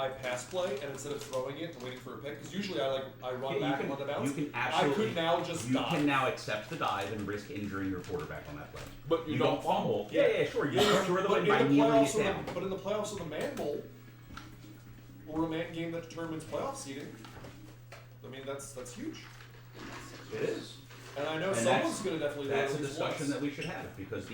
I pass play and instead of throwing it and waiting for a pick, because usually I run back and let it bounce. You can absolutely. I could now just dive. You can now accept the dive and risk injuring your quarterback on that play. But you don't fumble. Yeah, sure. You secure the win by kneeling it down. But in the playoffs of the Man Bowl, or a man game that determines playoff seeding, I mean that's huge. It is. And I know someone's going to definitely. That's a discussion that we should have because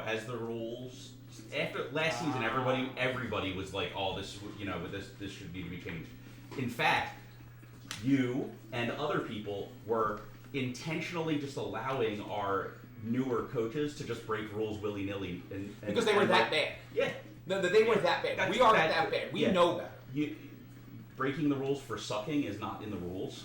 as the rules after last season, everybody was like, "Oh, this should need to be changed." In fact, you and other people were intentionally just allowing our newer coaches to just break rules willy nilly, because they were that bad. Yeah, no, they weren't that bad. We aren't that bad. We know better. Breaking the rules for sucking is not in the rules.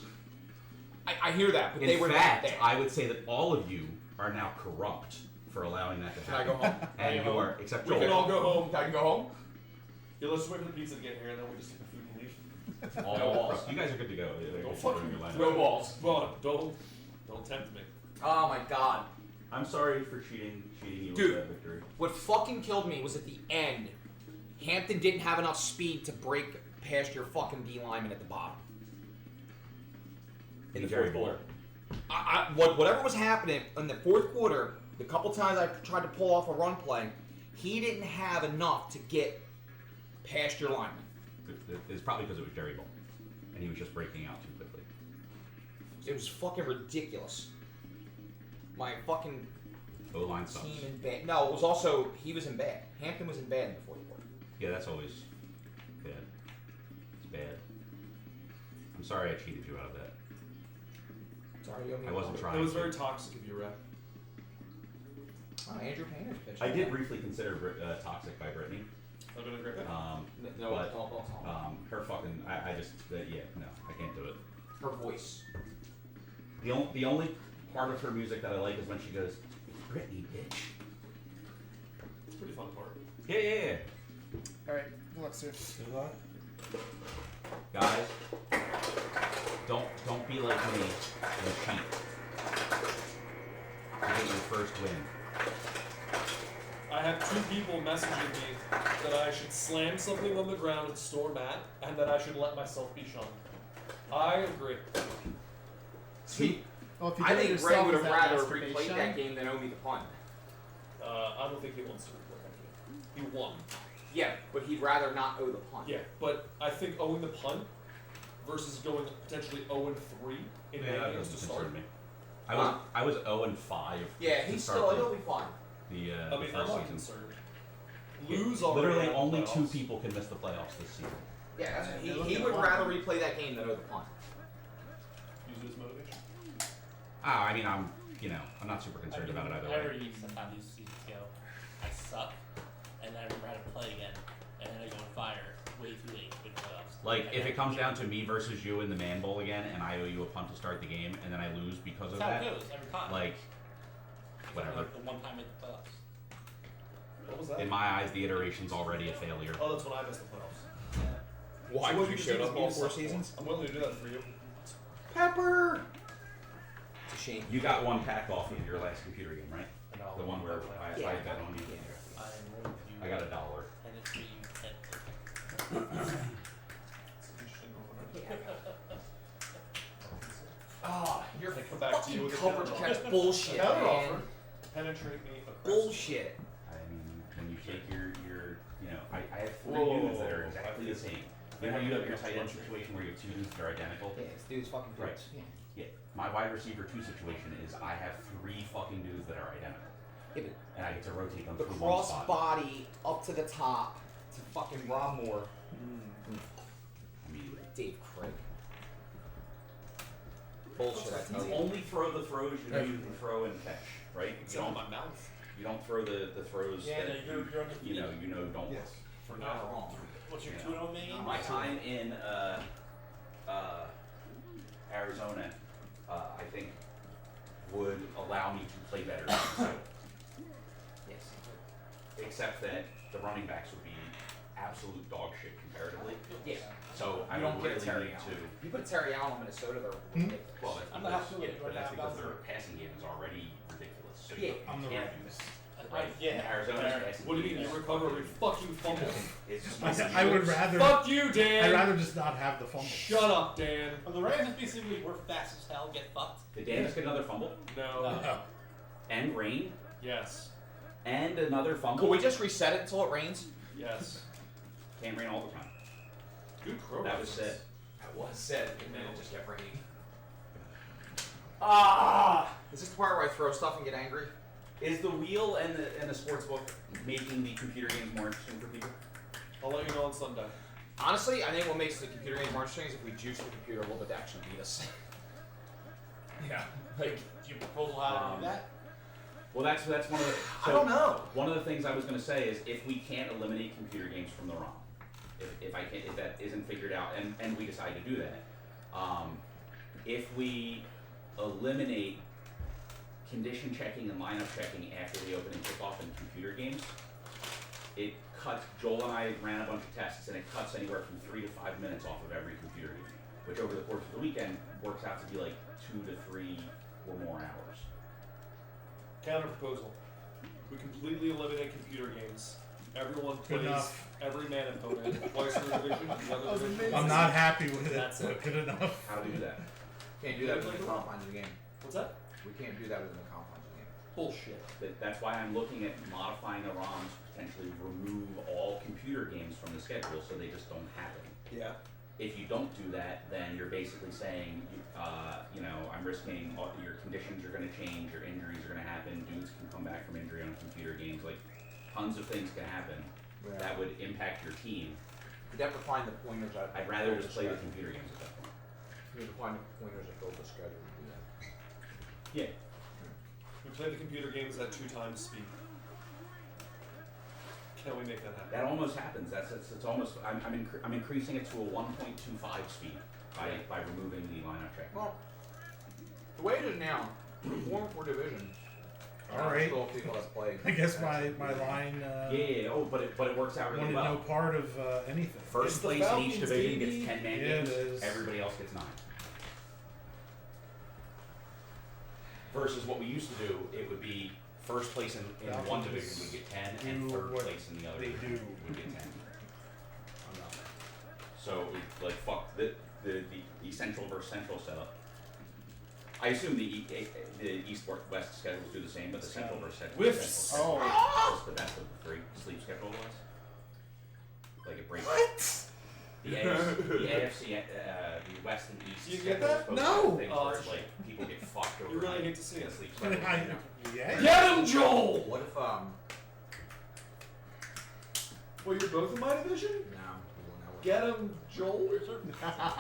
I hear that, but they were that bad. I would say that all of you are now corrupt for allowing that to happen. Can I go home? And you are, except Joel. We can all go home. I can go home? Yeah, let's wait for the pizza to get here, and then we just take the food and leave. All balls. You guys are good to go. Don't fucking no balls. Well, don't tempt me. Oh my god. I'm sorry for cheating you with that victory. What fucking killed me was at the end, Hampton didn't have enough speed to break past your fucking D lineman at the bottom. In the fourth quarter. Whatever was happening in the fourth quarter, the couple times I tried to pull off a run play, he didn't have enough to get past your lineman. It's probably because it was Jerry Bull, and he was just breaking out too quickly. It was fucking ridiculous. My fucking O-line sucks. Team in bad. No, it was also he was in bad. Hampton was in bad in the fourth quarter. Yeah, that's always bad. It's bad. I'm sorry I cheated you out of that. Sorry, you owe me. I wasn't trying. It was very toxic of you, Rep. Oh, Andrew Painter's pitch. I did briefly consider Toxic by Brittany. I've been a great pick. Her fucking, I can't do it. Her voice. The only part of her music that I like is when she goes, "It's Brittany, bitch." It's a pretty fun part. Yeah. Alright, let's see. Good luck. Guys, don't be like me and cheat to get your first win. I have two people messaging me that I should slam something on the ground and storm at, and that I should let myself be shunned. I agree. See, well, if you I think Greg would have rather replayed that game than owe me the punt. I don't think he wants to replay that game. He won. Yeah, but he'd rather not owe the punt. Yeah, but I think owing the punt versus going potentially 0-3 in games to start. Me. I was 0-5. Yeah, he'll be fine. I'm not concerned. Lose already. Literally, only 2 people can miss the playoffs this season. Yeah, that's he would rather replay that game than owe the punt. Use it as motivation. I mean, I'm not super concerned about it either way. I remember sometime these seasons ago, I suck, and I remember how to play again, and then I go on fire way too late in the playoffs. Like, if it comes down to me versus you in the Man Bowl again, and I owe you a punt to start the game, and then I lose because of that. That's how it goes every time. Like, whatever. Like the one time at the playoffs. What was that? In my eyes, the iteration's already a failure. Oh, that's when I missed the playoffs. Yeah. Why? So Because you showed up all 4 seasons? I'm willing to do that for you. Pepper! It's a shame. You got 1 pack off in your last computer game, right? No. The one where I bet on you. I got $1. And it's for you 10. Oh, you're come back to you with coverage catch bullshit, counter man. offer. Penetrate me. Bullshit. I mean, when you take your I have 3 dudes that are exactly the same. You know how you have your tight end situation where you have 2 dudes that are identical? Yeah, this dude's fucking good. Right. Yeah. My wide receiver 2 situation is I have 3 fucking dudes that are identical. Yeah, and I get to rotate them the through cross one spot. body up to the top to fucking Rob Moore. Immediately. Dave Craig. Bullshit, I tell You you. only throw the throws you know you can throw and catch, right? It's on my mouth. You don't throw the throws Yeah, that you're you know don't work. For Not now. wrong. What's your 2-0 name? My time in Arizona, I think, would allow me to play better. So, Yes. except that the running backs would be absolute dog shit comparatively. Yeah. So I You don't don't get a really Terry need Allen. to. You put Terry Allen on Minnesota, they're ridiculous. Well, that's I'm because, not but that's because their passing game is already ridiculous. So Yeah, you I'm the can't right. do this. Right? Yeah. Arizona's passing. What do you mean? You recover every fucking fumble. It's just I would rather. Fuck you, Dan. I'd rather just not have the fumble. Shut up, Dan. Well, the Rams basically we're fast as hell, get fucked. Did Dan just get another fumble? No. No. And rain? Yes. And another fumble? Could we just reset it until it rains? Yes. Can't rain all the time. Good crow. That was said. That was said, and then it just kept raining. Ah! Is this the part where I throw stuff and get angry? Is the wheel and the sports book making the computer games more interesting for people? I'll let you know on Sunday. Honestly, I think what makes the computer game more interesting is if we juice the computer a little bit to actually beat us. Yeah. Like, Do you propose how to do that? Well, that's one of the. I don't know. One of the things I was going to say is if we can't eliminate computer games from the ROM, if that isn't figured out, and we decide to do that, if we eliminate condition checking and lineup checking after the opening kickoff in computer games, it cuts. Joel and I ran a bunch of tests, and it cuts anywhere from 3 to 5 minutes off of every computer game, which over the course of the weekend works out to be like 2 to 3 or more hours. Counter proposal. We completely eliminate computer games. Everyone Good plays enough. every man opponent twice in the division. The other division. I'm not happy with it. That's it. But good enough. How to do that? Can't do that within the confines of the game. What's that? We can't do that within the confines of the game. Bullshit. That's why I'm looking at modifying the ROMs to potentially remove all computer games from the schedule so they just don't happen. Yeah. If you don't do that, then you're basically saying, I'm risking your conditions are going to change, your injuries are going to happen, dudes can come back from injury on computer games, like tons of things can happen Yeah. that would impact your team. You'd have to find the pointers. I'd rather just play the computer games at that point. You have to find the pointers that build the schedule to do that. Yeah. We play the computer games at 2 times speed. Can we make that happen? That almost happens. It's almost. I'm increasing it to a 1.25 speed by removing the lineup check. Well, the way it is now, Form 4 division. All right. Still people that play. I guess my line. Yeah. Oh, but it works out really Wanted well. no part of anything. First It's the place in each Falcons, division baby. gets 10 man Yeah, games. it is. Everybody else gets 9. Versus what we used to do, it would be first place in one Falcons division would get 10, and do third what place in the other they division do. would get 10. So it's like fuck the central versus central setup. I assume the east west schedules do the same, but the central versus central. Whiffs. Central Oh. but that's what the sleep schedule was. Like it breaks. What? The AFC, the West and East. You get schedules that? both No. have things Oh, where that's like people get fucked over. You really hate to see it. Sleep schedule. Yeah. Get him, Joel! What if Well, you're both in my division? no, Get him, Joel?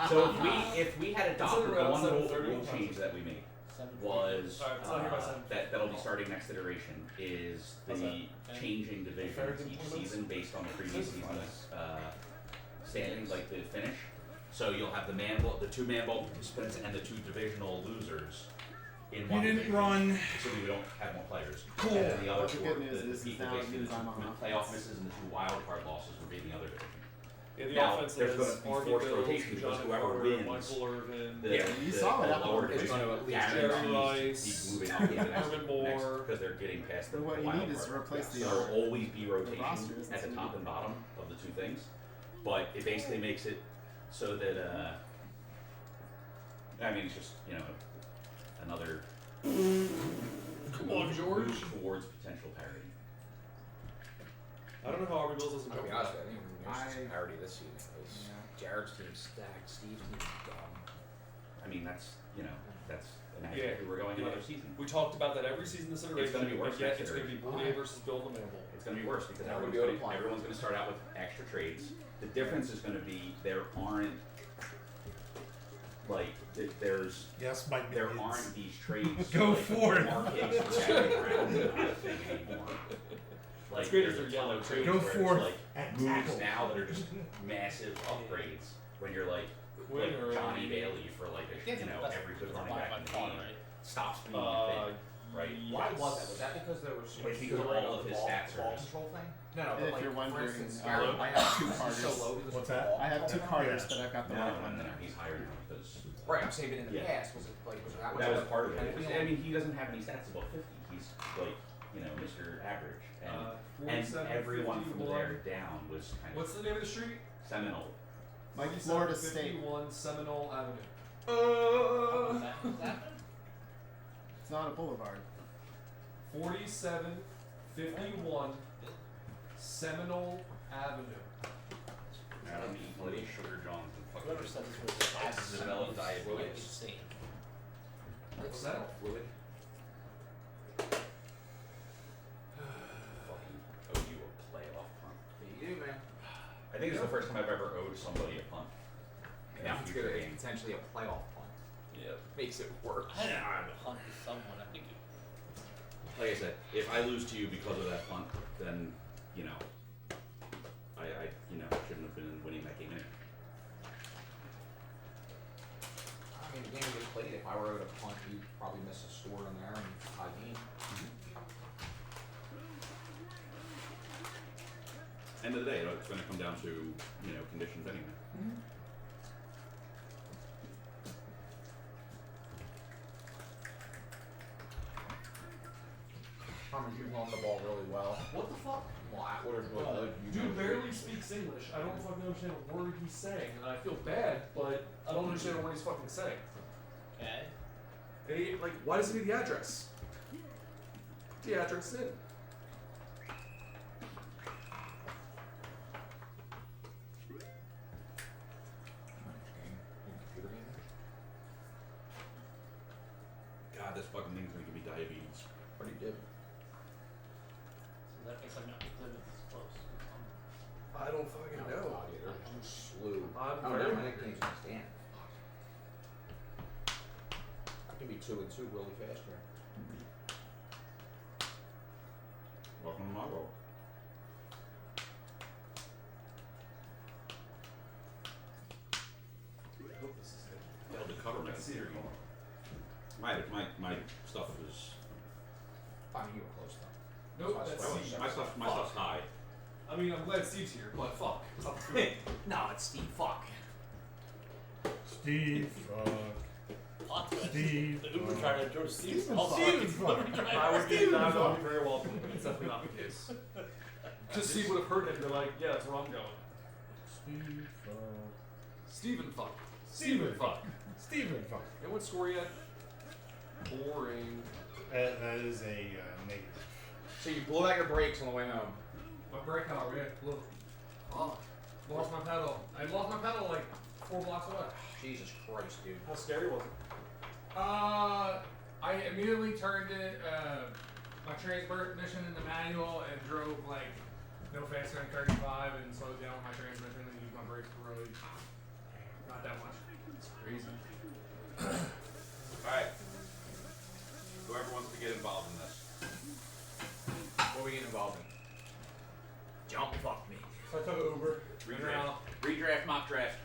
So if we had adopted the around one 7:30. rule change that we made was Alright, it's not here by 7. that'll be starting next iteration is How's the changing divisions Fair each to- season based on the previous This is season's standings, like the finish. So you'll have the 2 man ball participants and the 2 divisional losers in You one didn't division. run. So we don't have more players. Cool. And then the other But the 4, good news the is people now it basically means the I'm on 2 offense. playoff misses and the 2 wild card losses will be in the other division. Yeah, the Now, offense there's is gonna be Artie forced Bills, rotation because John whoever Carter, wins Michael Irvin, You saw it happen. lower It's division gonna at least Jerry guarantees Rice, to be moving up into the next Herman Moore. because they're getting past the What you wild need is to card. replace So the there will always be rotation roster isn't at the so top good. and bottom of the 2 things, but it basically makes it so that I mean it's just another Come on, George. move towards potential parity. I don't know how Artie Bills doesn't I'll go be for honest that. with you, I think we're parity this season because Jared's team's stacked, Steve's team's dumb. I mean that's imagine Yeah. if we were going Yeah. another season. We talked about that every season this iteration. It's gonna be worse but yet next it's going to be iteration. Bourdieu versus Bill LeMamble. It's going to be worse because Now we'll be able to apply. everyone's going to start out with extra trades. The difference is going to be there aren't there's Yes, my there minions. aren't these trades. Go like, for it. Markets for Gary Brown is not a thing anymore. Like It's great there's if a they're ton yellow, of too. trades Go where forth it's and like moves tackle. now that are just massive upgrades. When you're like Winner. Johnny Bailey for like a, every good running back in the league stops being a thing, right? Why Yes. was that? Was that because there was It's because of all of his stats ball are just- control thing? No, If but like, you're for wondering, instance, I have 2 he's Carters. so low because What's of the that? ball I have 2 control. Carters, Yeah. but I've got the No, right no, one. no, he's higher now because Right, I'm saying, but in the Yeah. past, was it like was that that was part of it. I I mean, he doesn't have any stats above 50. He's like Mr. Average, and 47, everyone from 51. there down was kind of What's the name of the street? Seminole. Like 47, Florida State. 51 Seminole Avenue. What's that? What's that? It's not a boulevard. 4751 Seminole Avenue. I don't eat bloody sugar johns and fucking Whoever said this was Has to develop diabetes. insane. What's that? Fluid. fucking owe you a playoff punt. You do, man. I think it's the first time I've ever owed somebody a punt. In a That's future good. game. Potentially a playoff punt. Yeah. Makes it worse. I had to hunt with someone. I think it Like I said, if I lose to you because of that punt, then I shouldn't have been winning that game anyway. I mean, the game we played, if I were owed a punt, you'd probably miss a score in there and tie game. End of the day, it's going to come down to conditions anyway. Thomas, you've run the ball really well. What the fuck? Well, Atwater's really good. You Dude know- barely speaks English. I don't fucking understand a word he's saying, and I feel bad, but I don't understand what he's fucking saying. okay. And he, like, why does he need the address? The address in. Computer game? God, this fucking thing's going to give me diabetes. What do you do? So that means I'm not Plymouth is close. I don't fucking know. God, yeah, there's a slew. I'm Oh, very- no, my nickname's gonna stand. I can be 2 and 2 really fast here. Welcome to my world. I hope this is good. Held the cover Let's see here. here. My stuff is I mean, you were close though. Nope, So I that's swear Steve. my stuff's high. I mean, I'm glad Steve's here, but fuck. It's up to me. No, it's Steve. Fuck. Steve, Plot twist. Steve, The Uber driver drove Steve. Steven Also, Fuck. it's Uber driver. I would be Steven not fuck. very welcome. It's definitely not the case. Because Steve would have heard it and be like, yeah, that's where I'm going. Steve, Steven fuck. Steven fuck. Steven, fuck. And what score yet? Boring. That is a negative. So you blew out your brakes on the way home. My brake caliber, yeah. Look. Oh. Lost my pedal. I lost my pedal like 4 blocks away. Jesus Christ, dude. How scary was it? I immediately turned it, my transmission in the manual and drove like no faster than 35 and slowed down my transmission and used my brakes for really not that much. It's crazy. Alright. Whoever wants to get involved in this. What are we getting involved in? Jump fuck me. So I took an Uber. Redraft. Redraft, mock draft.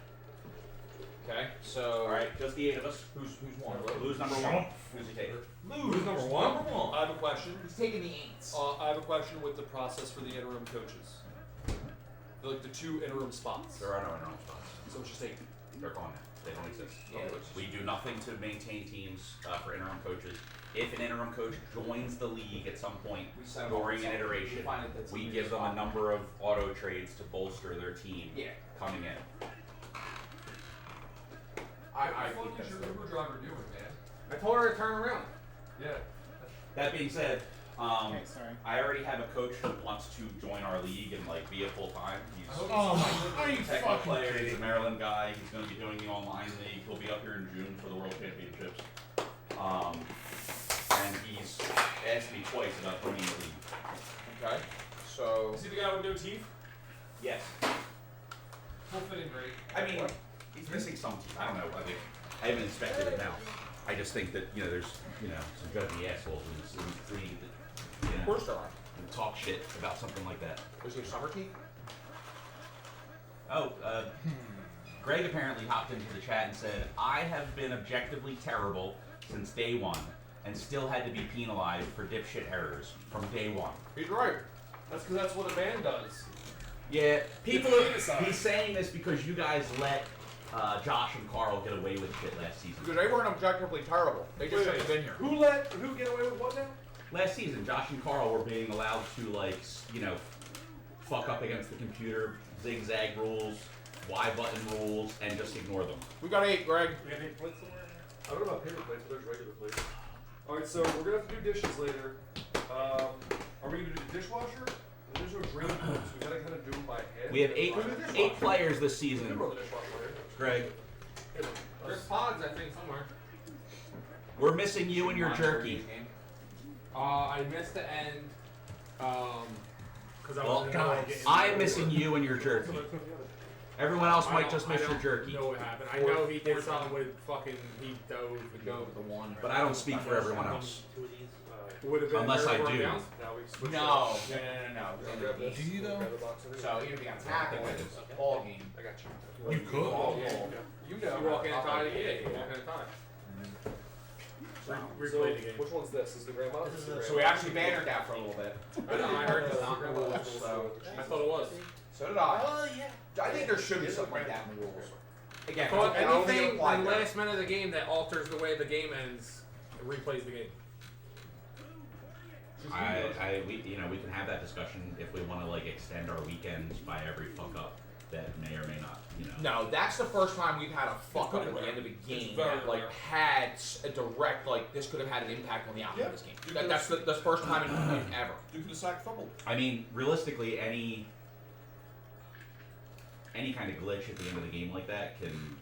Okay, so Alright, just the 8 of us. who's one? Lose number 1. Who's he taking? Who's number one? I have a question. He's taking the Aints. I have a question with the process for the interim coaches. Like the 2 interim spots. There are no interim spots. So it's just 8. They're gone now. They don't exist. Yeah, We do nothing to maintain teams for interim coaches. If an interim coach joins the league at some point We send during them an all. iteration, We find that the we team give is them a fine. number of auto trades to bolster their team Yeah. coming in. I What think the fuck that's is your the- Uber driver doing, man? I told her to turn around. Yeah. That being said, Okay, sorry. I already have a coach that wants to join our league and like be a full time. He's I hope Oh he's my, are you a Tecmo fucking player. He's a kidding? Maryland guy. He's going to be doing the online league. He'll be up here in June for the World Championships. And he's asked me twice about joining the league. Okay, so Is he the guy with no teeth? Yes. He'll fit in great. I mean, he's missing some teeth. I don't know. I haven't inspected it now. I just think that there's some judgy assholes in this league that of course there are. and talk shit about something like that. Was he a summer team? Oh, Greg apparently hopped into the chat and said, "I have been objectively terrible since day one, and still had to be penalized for dipshit errors from day one." He's right. That's because that's what a man does. Yeah, people. It's He's saying this because you guys let Josh and Carl get away with shit last season. Because they weren't objectively terrible. They just Wait, shouldn't have been here. Who get away with what now? last season, Josh and Carl were being allowed to fuck up against the computer, zigzag rules, Y button rules, and just ignore them. We got 8, Greg. We have any plates somewhere? I don't know about paper plates, but there's regular plates. Alright, so we're gonna have to do dishes later. Are we gonna do the dishwasher? There's no drain pipes, we gotta kind of do them by hand. We have eight players this You can season. run the dishwasher later. Greg, There's pods, I think, somewhere. we're missing you and your jerky. I missed the end. Because I Well, was in the middle of getting I'm missing you and your jerky. Everyone else I might don't- just I miss your don't jerky. know what happened. I know he did something with fucking. He dove and Go with the 1. But I don't speak for everyone else. Two of these. would have been Unless I very do. down. Now we switch No. it. Grab this. Do you, though? Grab the box over here. So even if you got tackle, it's a ball game. I got you. You could. Ball Yeah. game. You know. You walk in and tie it. Yeah, you walk in and tie. So, Replay the game. which one's this? Is the grandma? This is the a- So we actually bannered that for a little bit. I know, I heard This this. is the grandma. So- I thought it was. So did I. Oh yeah. I think there should be something like that in the rules. Again, But I don't think it anything in the applied there. last minute of the game that alters the way the game ends, it replays the game. We can have that discussion if we want to extend our weekends by every fuck up that may or may not, No, that's the first time we've had a fuck up at the end of a game very that rare. had a direct this could have had an impact on the outcome of this game. That's the first time in ever. You could have sacked fumble. I mean, realistically, any kind of glitch at the end of the game like that can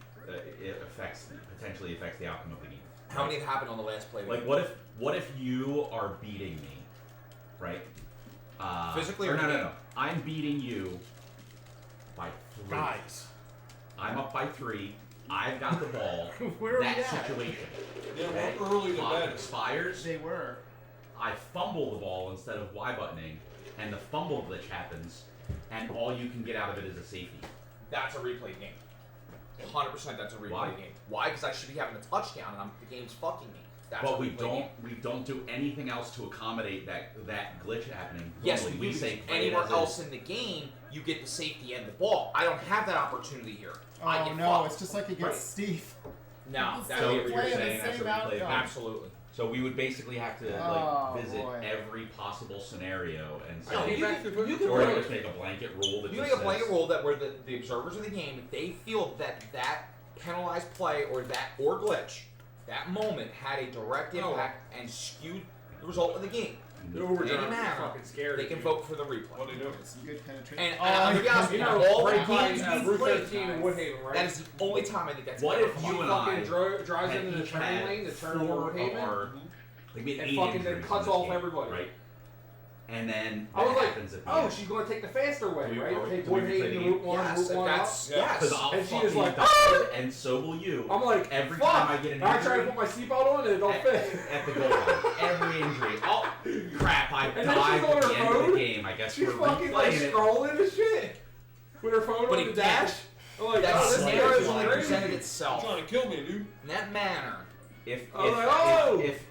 potentially affects the outcome of the game. How many have happened on the last play? Like, what if you are beating me, right? Physically or or no, in no, the no. I'm beating you by 3. Guys. I'm up by 3. I've got the ball. Where are we that at? situation. Yeah, Okay? we're early to Clock bed. expires. They were. I fumble the ball instead of Y buttoning, and the fumble glitch happens, and all you can get out of it is a safety. That's a replay game. 100% that's a replay Why? game. Why? Because I should be having a touchdown and the game's fucking me. That's But a we replay don't. game. We don't do anything else to accommodate that glitch happening. Yes, Normally, we do. say play it Anywhere as else is. in the game, you get the safety and the ball. I don't have that opportunity here. I Oh get no, fucked. it's just like against Right. Steve. No, It's that's So what you're you're playing the saying that's a same replay. outcome. Absolutely. So we would basically have to Oh, visit boy. every possible scenario and say, No, you can or really- just make a blanket rule that You just make a blanket says, rule that where the observers of the game, if they feel that penalized play or glitch, that moment had a direct No. impact and skewed the result of the game, The in overdrive any is manner, fucking scary. they can dude. vote for the replay. What do you do? It's good penetration. And I'm gonna be honest with You you, know, all the right by games we've Route played, 13 in Woodhaven, right? that is the only time I think that's What ever if come you up. and I fucking drives had into the each turning had lane, the turn over 4 of Woodhaven, our, like we had and 8 fucking then injuries cuts in this off game, everybody. right? And then I was that like, happens at the oh, end. she's gonna take the faster way, Do we- right? are we- Take do we replay Woodhaven the to game? Route 1, Yes, Route 1 that's up. yes. Because I'll And she fucking is like, die, and so will you. I'm like, every fuck. time I get an And I try to injury put my seatbelt on and it don't at, fit. at the goal line. Every injury. Oh, crap, I And then died she's on at the her end of the phone. game. I guess She's we're fucking like replaying it. scrolling and shit with her phone But on the again, dash. I'm like, That oh, this scenario guy's has only crazy. presented You're itself trying to kill me, dude. in that manner. If I was like, oh! if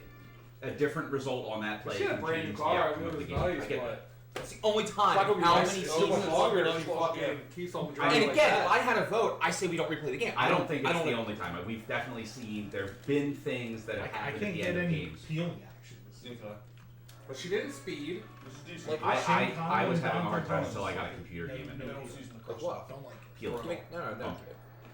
a different result on that play She had a can brand new change the car. I outcome knew of it the was game, I nice, get but that. That's the only it's not time. gonna be How nice. many It's so much seasons? longer longer if she than fucking fucking keeps on I driving And like again, that. if I had a vote, I say we don't replay the game. I don't think it's I don't the only time. We've definitely seen there've been things that have I happened at can't the get end of any games. healing actions. Okay. But she didn't speed. This is decent. Like- I was Shane having a hard time Conlon until I got a doesn't- computer game and Middle season of Like what? Don't like it. Peel Give me- it. No.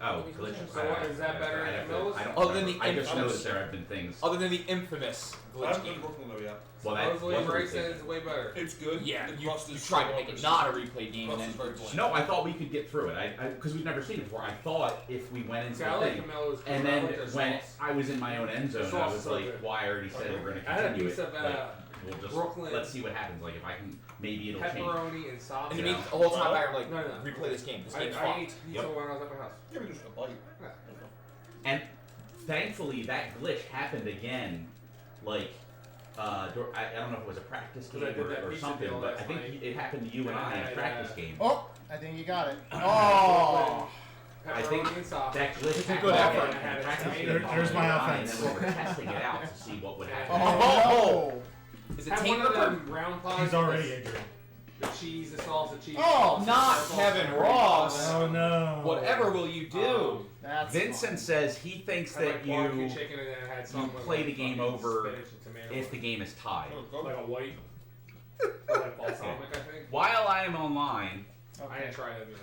Oh, glitches. So what, is that better than Mills? I don't Other than remember. the I just know infamous- that there have been things. Other than the infamous I glitch haven't been game. to Brooklyn though yet. Well, that Supposedly wasn't Ray the said thing. it's way better. It's good. Yeah, The you crust is tried to so make it good. not a replay game and Crust is then very bland. No, I thought we could get through it. Because we've never seen it before. I thought if we went into See, I the like thing, Camello's and cool. I then like their when sauce. I was in my own end zone, The I sauce was is so like, good. "Well, I already said we're going to I had a continue piece it. of, Like, we'll just Brooklyn let's see what happens. Like if I can, maybe it'll change." pepperoni and sauce. And you Yeah. mean the whole time I was like, No. replay this game. This I game's ate fucked. pizza Yep. when I was at my house. Give me just a bite. And thankfully, that glitch happened again. Like, I don't know if it was a practice game Because I did that or pizza something, deal but I last think night. it happened to you and I in a practice game. Oh, I think you got it. Oh. I think Pepperoni and sauce. that glitch It's a happened good again effort. in a practice game. There's my And offense. then we were testing it out to see what would happen. Oh. Is it Have tape one of ripper? them round pods. He's already injured. The cheese, the sauce, the cheese. Oh, sauce, not the sauce, Kevin the Ross. Oh no. Whatever will you do? That's Vincent fun. says he thinks Had, that like, barbecue you chicken and then it had something with, play like, the game fucking over spinach and tomato if on the it. game is tied. Like a white, or like balsamic, I think. While I am online, I didn't try that either.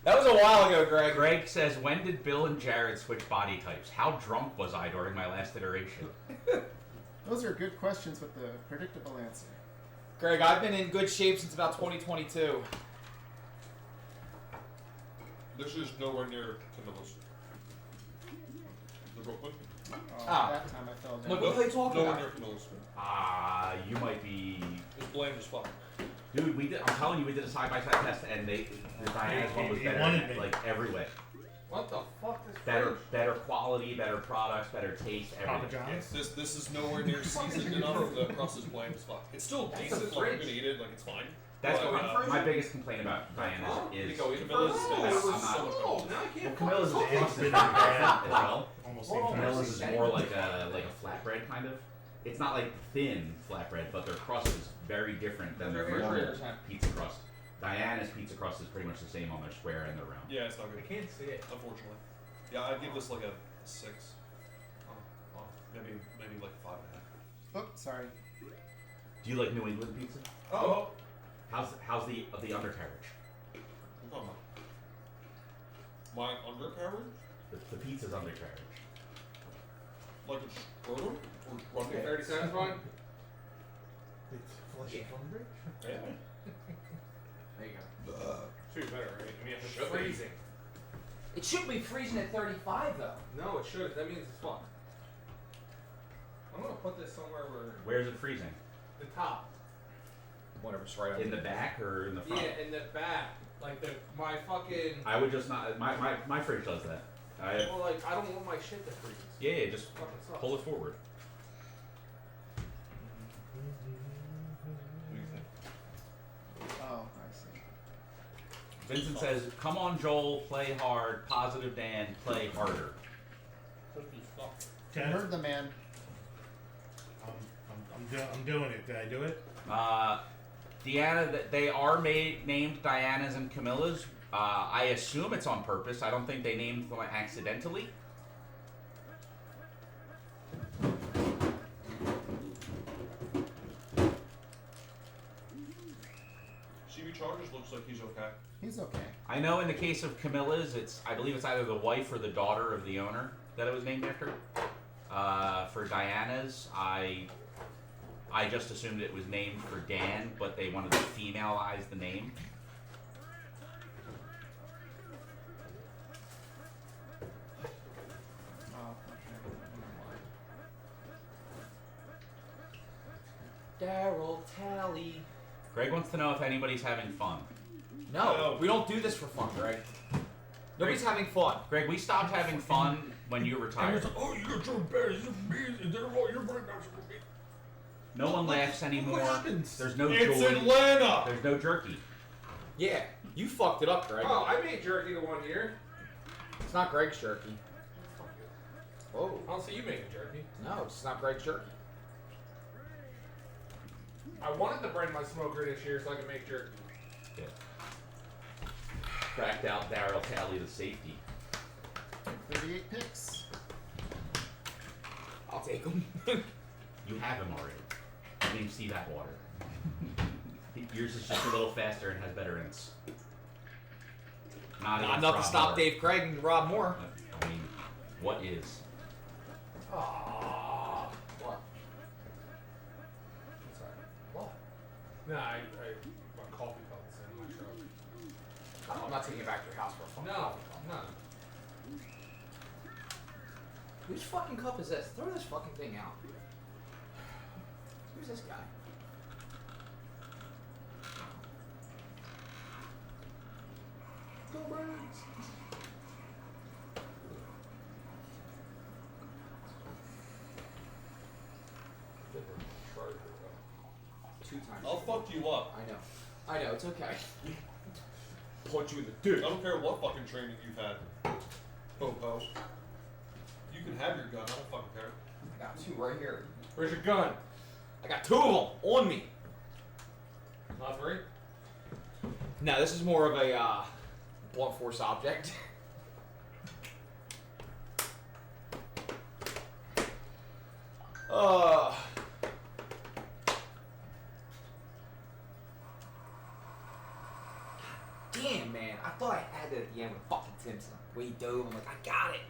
That was a while ago, Greg. Greg says, when did Bill and Jared switch body types? How drunk was I during my last iteration? Those are good questions with the predictable answer. Greg, I've been in good shape since about 2022. This is nowhere near Camilla's. The Brooklyn? Ah. That time I fell down. Look, what are they talking Nowhere about? near Camilla's. You might be... It's bland as fuck. Dude, I'm telling you, we did a side-by-side test, and the Diana's one was He better wanted in, me. like, every way. What the fuck? This Better quality, better products, better taste, Papa everything. John's. This is nowhere near seasoned enough. The crust is bland as fuck. It's still decent. Like, I'm gonna eat it. Like, it's fine. That's But, my biggest complaint about Diana's You is... go eat Camilla's is I'm not- so much better. Well, can't Camilla's is It's frosted been as bad. well. Almost Hold on, same Camilla's price. is more like a flatbread kind of. It's not like thin flatbread, but their crust is very different than their normal pizza crust. Diana's pizza crust is pretty much the same on their square and their round. Yeah, it's not I good. can't see it. Unfortunately. Yeah, I'd give this like a 6. Maybe like a 5.5. Oh, sorry. Do you like New England pizza? Oh. How's the undercarriage? What am I? My undercarriage? The pizza's undercarriage. Like a scrotum? Or running? 30 cents one? It's flesh hungry. Yeah. There you go. Should be better, right? I mean, if it's Should be. freezing. It shouldn't be freezing at 35, though. No, it should. That means it's fucked. I'm gonna put this somewhere where Where's it freezing? the top. Whatever's right up In the back or in the front? Yeah, in the back. Like my fucking. I would just not. My fridge does that. Well, like I don't want my shit to freeze. Yeah, just Fucking sucks. pull it forward. What do you think? Oh, I see. Vincent says, "Come on, Joel, play hard. Positive Dan, play harder." Could be fucked. You Okay. heard the man. I'm doing it. Did I do it? Deanna, they are named Diana's and Camilla's. I assume it's on purpose. I don't think they named them accidentally. CB Chargers looks like he's okay. He's okay. I know in the case of Camilla's, I believe it's either the wife or the daughter of the owner that it was named after. For Diana's, I just assumed it was named for Dan, but they wanted to femalize the name. Oh, okay. Daryl Tally. Greg wants to know if anybody's having fun. No, we don't do this for fun, Greg. Nobody's having fun. Greg, we stopped having fun when you retired. Oh, you're so bad. Is that what you're bringing back to me? No one laughs anymore. happens? There's no It's joy. Atlanta! There's no jerky. Yeah, you fucked it up, Greg. Oh, I made jerky the one year. It's not Greg's jerky. Fuck you. Oh, I don't see you making jerky. no, it's not Greg's jerky. I wanted to bring my smoker this year so I could make jerky. Yeah. Cracked out Daryl Talley, the safety. 38 picks. I'll take them. You have him already. His name's Steve Atwater. Yours is just a little faster and has better ints. Not against enough to Rob stop Moore. Dave Craig and Rob Moore. I mean, what is? Ah, what? I'm sorry. What? Nah, my coffee cup is in my truck. No, I'm not taking it back to your house for a fucking No, coffee cup. no. Whose fucking cup is this? Throw this fucking thing out. Who's this guy? Go Birds! Two times. I'll fuck you up. I know, it's okay. Punch you in the I dick. don't care what fucking training you've had. Ho-ho. You can have your gun. I don't fucking care. I got two right here. Where's your gun? I got 2 of them on me. Not 3? No, this is more of a blunt force object. Damn, man. I thought I had it at the end with fucking Simpson. Where he dove, I'm like, I got it.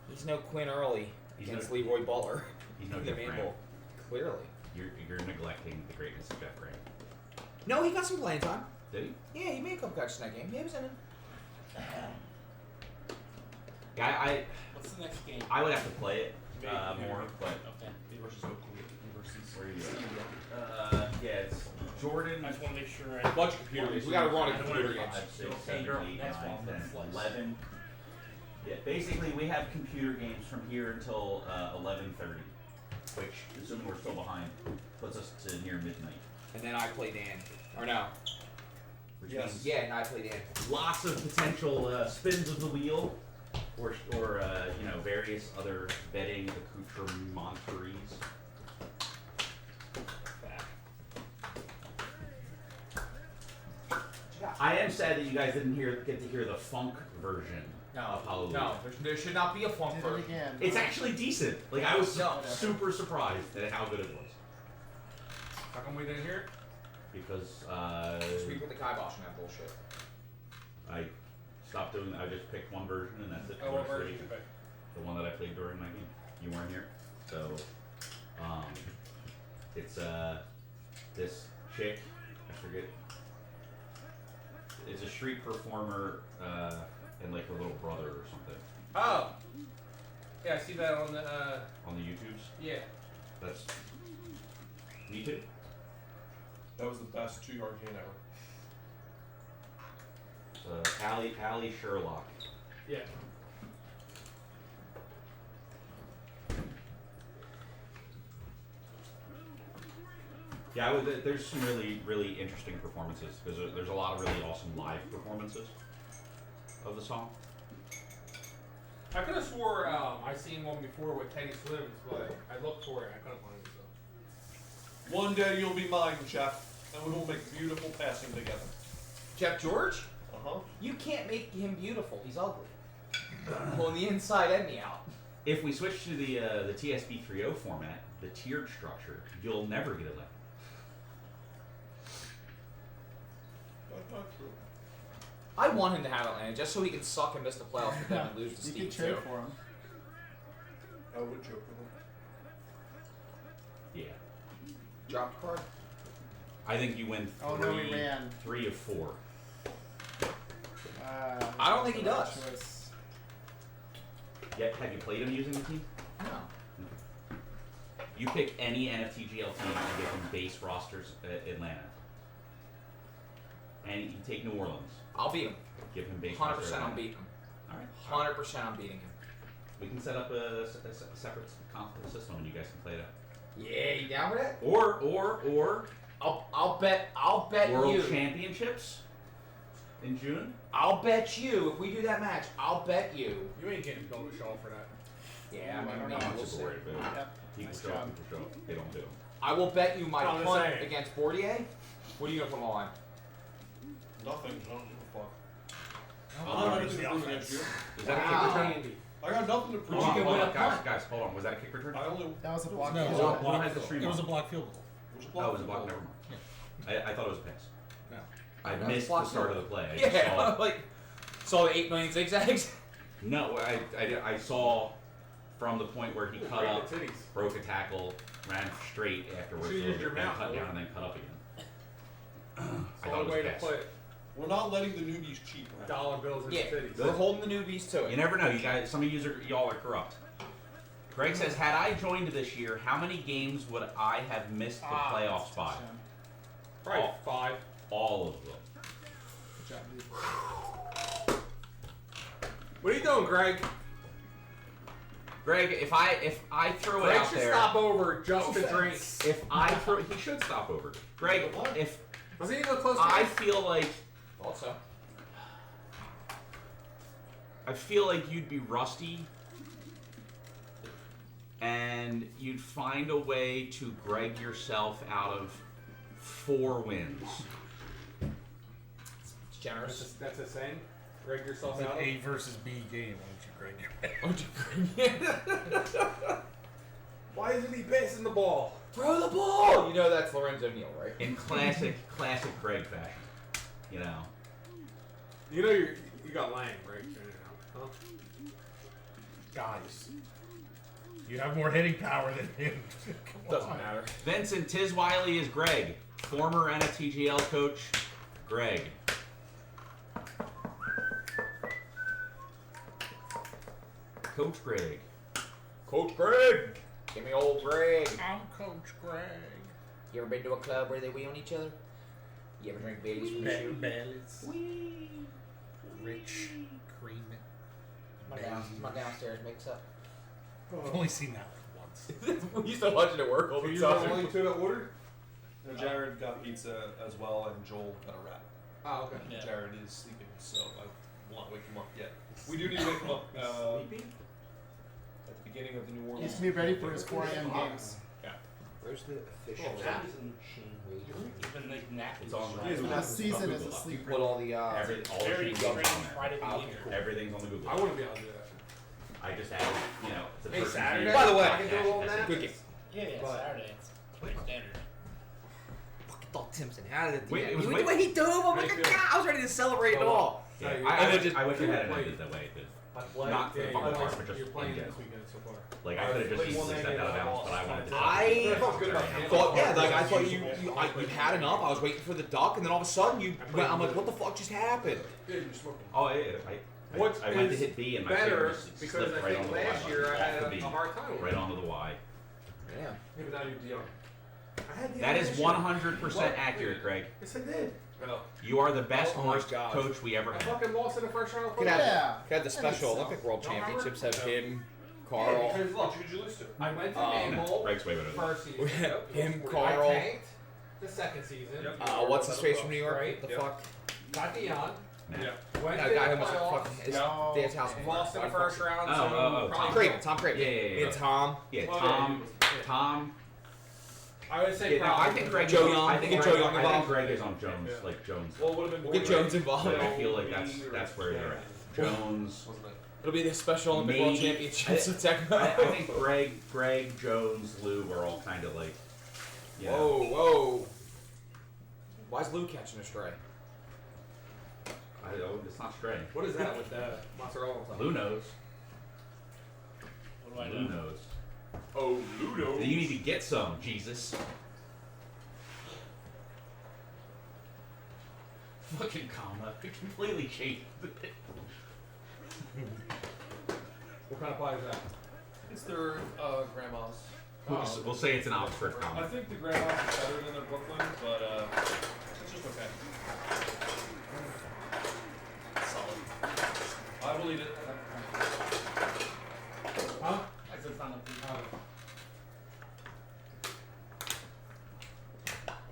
He's no Quinn Early against Leroy Butler. He's no in Jeff the Graham. main bowl. Clearly. You're neglecting the greatness of Jeff Graham. No, he got some playing time. Did he? Yeah, he made a couple catches in that game. Yeah, he was in it. Yeah, What's the next game? I would have to play it more, but Okay. Me versus Oakland versus. where are you? Yeah, it's Jordan. I just want to make sure A bunch of computer games. We gotta run a computer games. 5, 6, Okay, 7, girl, 8, next 9, one. 10, Let's 11. Yeah, basically we have computer games from here until 11:30, which, assuming we're still behind, puts us to near midnight. And then I play Dan. Or no. Which Yes. means Yeah, and I play Dan. lots of potential spins of the wheel, or various other betting accoutrements. I am sad that you guys didn't get to hear the funk version of Hallelujah. No, there should not be a funk Did it version. again. It's actually decent. Like, I was No. super surprised at how good it was. How come we didn't hear it? Because We put the kibosh in that bullshit. I stopped doing that. I just picked one version and that's it. Oh, what The rest of version it- did you pick? The one that I played during my game. You weren't here. So, it's this chick, I forget. It's a street performer and like her little brother or something Oh! Yeah, I see that on the, on the YouTubes. yeah. That's me too. That was the best 2-yard gain ever. Allie Sherlock. Yeah. Yeah, there's some really interesting performances. There's a lot of really awesome live performances of the song. I could have swore I seen one before with Teddy Swims, but I looked for it. I couldn't find it. So. One day you'll be mine, Jeff, and we will make beautiful passing together. Jeff George? Uh-huh. You can't make him beautiful. He's ugly. On the inside and the out. If we switch to the TSB 3.0 format, the tiered structure, you'll never get a lane. That's not true. I want him to have Atlanta just so he can suck and miss the playoffs with them and lose to You Steve could trade too. for him. I would joke with him. Yeah. Drop the card. I think you win Oh, no, he ran. 3 of 4. I don't think he does. Choice. Yet, have you played him using the team? No. You pick any NFTGL team and give him base rosters at Atlanta. And you take New Orleans, I'll beat him. give him base 100% roster. I'm Atlanta. beating him. Alright. 100% I'm beating him. We can set up a separate system and you guys can play that. Yeah, you down with it? Or I'll bet World you. Championships in June. I'll bet you if we do that match. I'll bet you. You ain't getting Bill to show up for that. Yeah, I don't maybe know. we'll see. Worried about it. Yep. People Nice show up, job. people show up. They don't do them. I will bet you my I'm just punt saying. against Bordier. What are you gonna put on? Nothing. I don't give a fuck. Oh, I don't have it's anything the to prove offense. against you. Is that Wow. a kick return? I got nothing to prove. You can Hold win on, a guys, punt. guys, hold on. Was that a kick return? I only. That was a block. No, it was field a goal. Who block. has the stream It was a on? block field goal. Which Oh, it was a block. Never mind. I thought it was a pass. No. I No, missed block the start field. of the play. I just Yeah, saw, like saw the 8 million zigzags. no, I saw from the point where he cut Right up, to titties. broke a tackle, ran straight afterwards, Should've a little used your bit, then mouth, cut really. down, and then cut up again. I It's the thought it only was way a to pass. put We're not letting the newbies cheat. Right? dollar bills in Yeah, the titties. we're holding the newbies to You it. never know. You guys, some of y'all are corrupt. Greg says, had I joined this year, how many games would I have missed the playoffs by? Probably Oh. 5. All of them. Good job, dude. What are you doing, Greg? Greg, if I throw it Greg out should there, stop over just to drink. if I throw, he should stop over. Greg, if Was he even close to I me? feel like Also, you'd be rusty, and you'd find a way to Greg yourself out of 4 wins. It's generous. That's a saying. Greg yourself It's out. an A versus B game. Why don't you grade your Why isn't he passing the ball? Throw the ball! You know that's Lorenzo Neal, right? In classic Greg fashion. You know. You know you got Lang, right? Huh? guys? You have more hitting power than him. Doesn't matter. Vincent Tiswiley is Greg. Former NFTGL coach, Greg. Coach Greg. Coach Greg! Give me old Greg. I'm Coach Greg. You ever been to a club where they wee on each other? You ever drink Baileys from the shoe? Bellies. Rich, creamy. My downstairs makes up. I've only seen that once. We used to watch it at work all So the you're the time. only two that ordered? No, Jared got pizza as well, and Joel got a wrap. Oh, okay. Yeah. Jared is sleeping, so I will not wake him up yet. We do need to wake him up Sleeping? at the beginning of the New He's Orleans. to be ready for his 4 a.m. games. Where's the official Oh, Shane Even like napping. It's on Yeah, the Last season Google is a Doc. You sleeper. put all the all the Very sheets on strange there. Friday behavior. Everything's on the Google I Doc. wouldn't be able to do that. I just added, you know, it's a Hey, person Saturday? feed. By the way, I can do all that. good game. Yeah, But- Saturday. It's pretty standard. Fucking thought Simpson had it. Wait, it was the way- way he dove, I'm How like, you God, feel? I was ready to celebrate it all. Yeah, And I then wish just- I wish I had Wait. ended that way. Like, Not for the yeah, fun you're part, playing- but just you're playing in this general. weekend so far. Like, I could have just Like, easily one stepped out of game, bounds, but I wanted to I felt good about Right. thought, yeah, like I thought you'd had enough. I was waiting for the duck, and then all of a sudden I'm like, what the fuck just happened? Dude, you're smoking. Oh, yeah, What I went to is hit B and my better, finger just because slipped I right think onto the Y last button, year I off had the a B, hard time with right it. onto the Y. Yeah. Yeah, but now you're young. I had the That other is issue. 100% What? accurate, Greg. Yes, I did. You are the best Oh my horse God. coach we ever I had. fucking lost in the first round of Could football. have, Yeah. could have the Special so. Olympic World Don't remember? Championships have him, Yeah, Carl, because look, who'd you lose to? I went to Mangle Greg's way better than first season. Him, I Carl. tanked the second season. What's his face from New York? Right. What the fuck? Got Dion. Yeah. Went That to guy the who must have playoffs. fucking his No. dad's house. Lost in the first round. Oh, so oh, probably- Tom Craven. Yeah. Me and Tom. Yeah, Well, Tom. I would say Yeah, no, probably. I think Greg. Joe is- Young. I think Get Greg, Joe Young I think involved. Greg is on Jones, Yeah. like Jones. Well, it would have been Get Jones involved. Like, I feel like that's where they're at. Jones. Wasn't it? It'll be the Special Olympic World Maybe- Championships of Tecmo. I think Greg, Jones, Lou are all kind of like. You know, Whoa. Why's Lou catching a stray? I don't know, it's not stray. What is that with the mozzarella sauce? Lou knows. What do I Lou know? knows. Oh, Ludo. You need to get some, Jesus. Fucking comma. It completely changed. What kind of pie is that? It's their grandma's. We'll say it's an Oxford I comma. think the grandma's is better than their Brooklyn, but it's just okay. Solid. I will eat it. Huh? I said it's not like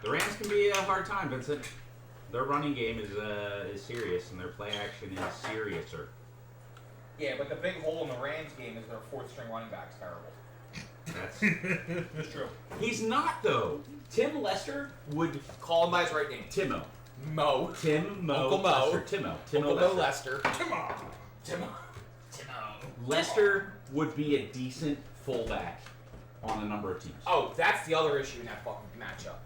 The Rams can be a hard time, Vincent. Their running game is serious, and their play action is seriouser. Yeah, but the big hole in the Rams game is their fourth string running back's terrible. That's It's true. he's not though. Tim Lester would Call him by his right name. Timo. Mo. Tim Mo Uncle Mo. Lester. Timo. Timo Uncle Mo Lester. Lester. Come on. Lester would be a decent fullback on a number of teams. Oh, that's the other issue in that fucking matchup.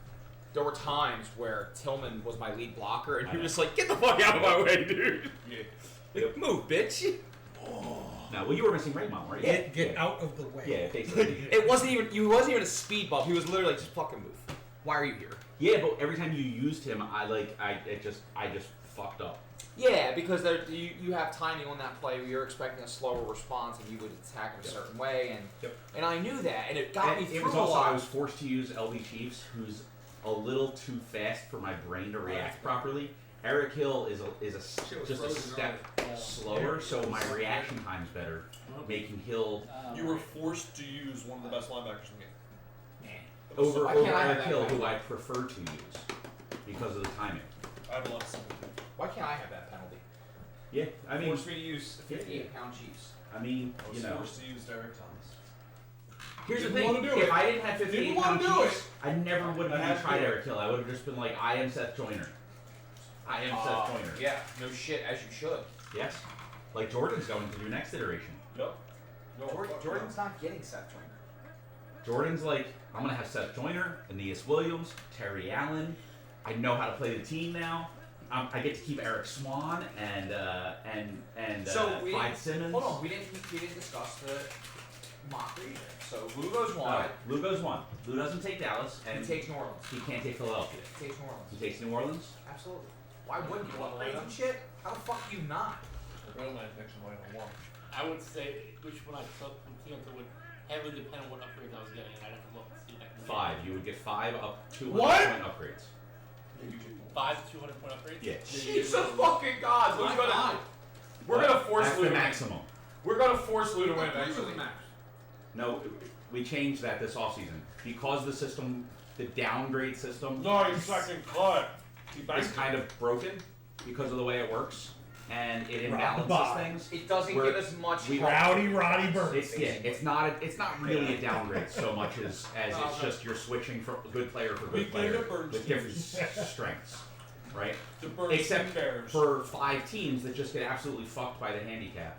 There were times where Tillman was my lead blocker, and I he know. was just like, "Get the fuck out of my way, dude! Yeah. Like, move, bitch!" No, well, you were missing Raymond, right? Get out of the way. Yeah, basically. It wasn't even. He wasn't even a speed bump. He was literally like, "Just fucking move. Why are you here?" Yeah, but every time you used him, I just fucked up. Yeah, because you have timing on that play where you're expecting a slower response, and you would attack in a certain way, and I knew that, and it got me And through it was a also lot. I was forced to use LB Chiefs, who's a little too fast for my brain to react properly. Eric Hill is Shit was just a frozen step early. slower, so my reaction time's better, making Hill You were forced to use one of the best linebackers in the game. over Why can't I have Eric that Hill, penalty? who I prefer to use because of the timing. I have a lot of sympathy. Why can't I have that penalty? Yeah, I mean, Forced me to use 58-pound Chiefs. I mean, I you was know, forced to use Derek Thomas. Here's the Didn't thing. wanna do If it. I didn't have 15 Didn't pound wanna do it. cheeks, I never would I have had even to tried do it. Eric Hill. I would have just been like, I am Seth Joyner. I am Seth Joyner. Yeah, no shit, as you should. Yes. Like Jordan's going to do next iteration. Yep. No, fuck Jordan's not getting Seth Joyner. Jordan's like, I'm gonna have Seth Joyner, Aeneas Williams, Terry Allen. I know how to play the team now. I get to keep Eric Swan and Clyde Simmons. Hold on, we didn't discuss the mock region. So Lou goes one. Lou goes one. Lou doesn't take Dallas, And and he takes New Orleans. he can't take Philadelphia. He takes New Orleans. He takes New Orleans. Absolutely. Why wouldn't you want Lions and shit? How the fuck do you not? Real man picks away on one. I would say which one I took from Keonta would heavily depend on what upgrades I was getting, and I'd have to look to see if I can get 5. You would get 5 up 200 What? point upgrades. 5 200 point upgrades. Yeah. Jesus fucking God! We're gonna force That's Lou the to win. maximum. We're gonna force Lou to win Usually eventually. max. No, we changed that this offseason because the system, the downgrade system, Nice second cut. He is banked kind of broken because of the way it works, and it Rob imbalances Bob. things. It doesn't We're- give us much. we- Rowdy Roddy Bird. It's not really a downgrade so much as it's just you're switching from a good player for We good played player at Bernstein. with different strengths, right? The Bernstein Except Bears. for 5 teams that just get absolutely fucked by the handicap,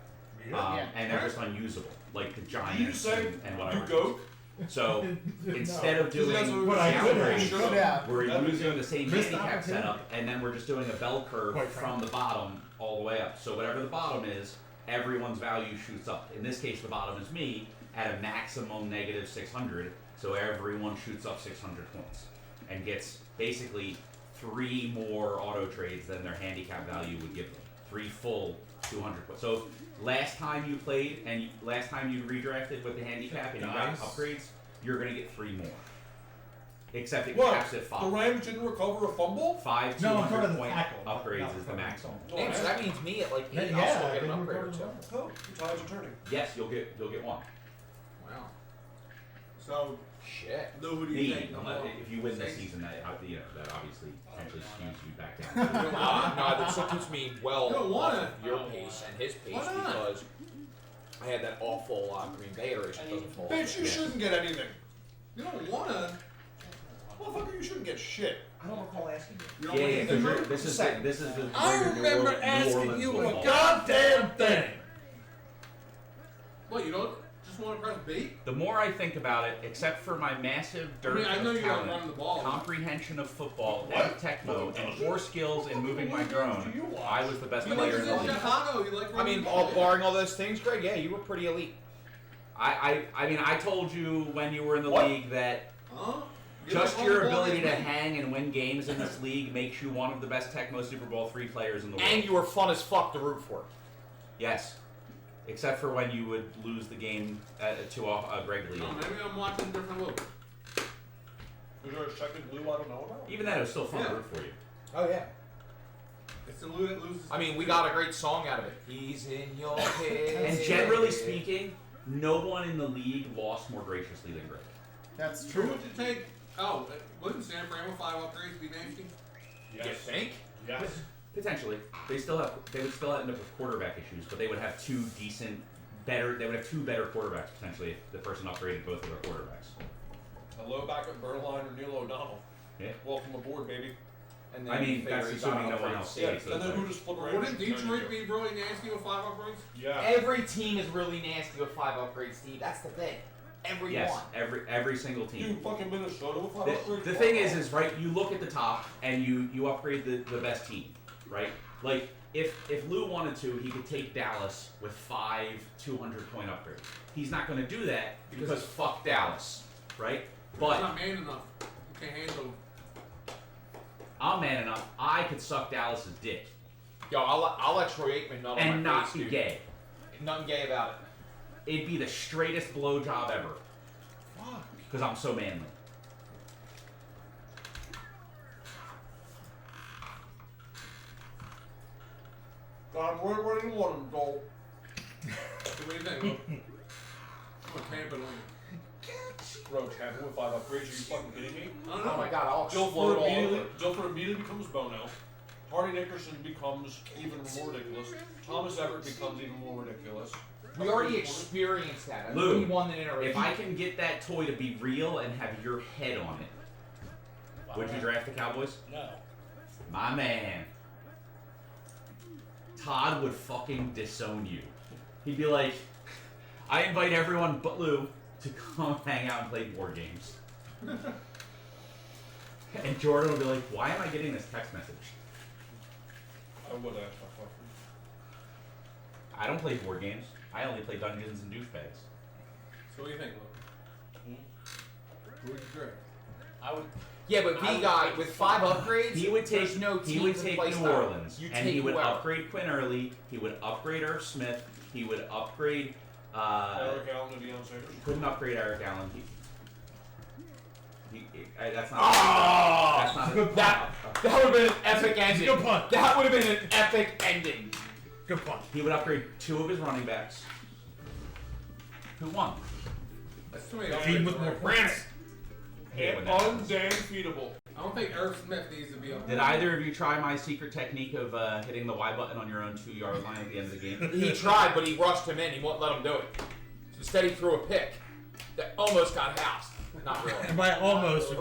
Yeah. and they're just unusable, like the Did you Giants say and you whatever. goat? So instead of Because that's doing what I could downgrade, have. shut up. Yeah. we're That'd be using good. the same Missed handicap opportunity. setup, and then we're just doing a bell curve Quite from frankly. the bottom all the way up. So whatever the bottom is, everyone's value shoots up. In this case, the bottom is me at a maximum negative 600, so everyone shoots up 600 points and gets basically 3 more auto trades than their handicap value would give them. 3 full 200 points. So last time you played and last time you redrafted with the handicap and you got Nice. upgrades, you're gonna get 3 more. Except it What? caps at 5. The Rams didn't recover a fumble? 5 No, I'm talking 200 the point tackle, not upgrades the is the maximum. No, Damn, so that means me at like 8 Yeah, I'll still I get an think upgrade or we're 2. covered. Oh, your tides are turning. Yes, you'll get 1. Wow. So, Shit. Lou, who do you Me, think? if you win this Six? season, that that obviously potentially skews you back down. No, that still puts me well You don't off wanna. of your pace and his pace Why not? because I had that awful Green Bay iteration that doesn't fall. Bitch, you Yeah. shouldn't get anything. You don't wanna. Motherfucker, you shouldn't get shit. I don't recall asking you. You don't Yeah, want yeah, anything. because this is the I greater New remember Orleans asking you a football. goddamn thing. What, you don't just want to press B? The more I think about it, except for my massive I dearth mean, I know of you gotta talent, run the ball. comprehension of football, and Tecmo, and 4 skills in moving my drone, I was the best You player like in the league. Chicago, you like I mean, barring all those things, Greg, yeah, you were pretty elite. I mean, I told you when you were in the What? league that Huh? You just like your running the ball ability like to me? hang and win games in this league makes you one of the best Tecmo Super Bowl 3 players in the world. And you were fun as fuck to root for. Yes. Except for when you would lose the game to a Greg Lee. Oh, maybe I'm watching different Lou. Is there a second Lou I don't know about? Even then, it was still fun Yeah. to root for you. Oh, yeah. It's the Lou that loses. I mean, we got a great song out of it. He's in your head. And generally speaking, no one in the league lost more graciously than Greg. That's Who true. would you take? Oh, wouldn't San Fran with 5 upgrades be nasty? You think? Yes. Potentially, they would still end up with quarterback issues, but they would have 2 better quarterbacks potentially if the person upgraded both of their quarterbacks. Hello, back at Berline or Neil O'Donnell. Yeah. Welcome aboard, baby. And I mean, you that's figure he got assuming no one upgrades. else Yeah, stays. and then who just flip around? Wouldn't Detroit be really nasty with 5 upgrades? Yeah. Every team is really nasty with 5 upgrades, Steve. That's the thing. Every Yes, one. every single team. Dude, fucking Minnesota with 5 upgrades. The thing is right, you look at the top and you upgrade the best team, right? Like, if Lou wanted to, he could take Dallas with 5 200-point upgrades. He's not going to do that because fuck Dallas, right? He's But not man enough. You can't handle. I'm man enough, I could suck Dallas's dick Yo, I'll let Troy Aikman nut on and my not face, be dude. gay. Nothing gay about it. It'd be the straightest blowjob ever Fuck. because I'm so manly. Where do you want him to go? So what do you think? Lou? I'm a Tampa Lou. Bro, Tampa with 5 upgrades? Are you fucking kidding me? I don't know. Oh my god, I'll explode Dilfer all immediately, over. Dilfer immediately becomes Bono. Hardy Nickerson becomes even more ridiculous. Thomas Everett becomes even more ridiculous. We already experienced that. Lou, We won an iteration. If I can get that toy to be real and have your head on it, would you draft the Cowboys? No. My man. Todd would fucking disown you. He'd be like, I invite everyone but Lou to come hang out and play board games. And Jordan would be like, why am I getting this text message? I would ask my question. I don't play board games. I only play Dungeons and Douchebags. So what do you think, Luke? Who would you draft? I would. Yeah, but I V would guy take- with 5 upgrades. He would take there's no he would teams in take place New now. Orleans, You and take he would whoever. upgrade Quinn Early. He would upgrade Irv Smith. He would upgrade. Eric Allen to Deion Sanders? Couldn't upgrade Eric Allen. That's not. Oh, that's not. A, that would have been an epic ending. Good punt. That would have been an epic ending. Good punt. He would upgrade 2 of his running backs. Who won? That's too many Team upgrades with more already. points. Undefeatable. I don't think Irv Smith needs to be up. Did either of you try my secret technique of hitting the Y button on your own 2-yard line at the end of the game? He tried, but he rushed him in. He won't let him do it. So instead, he threw a pick that almost got housed. Not really. And by almost,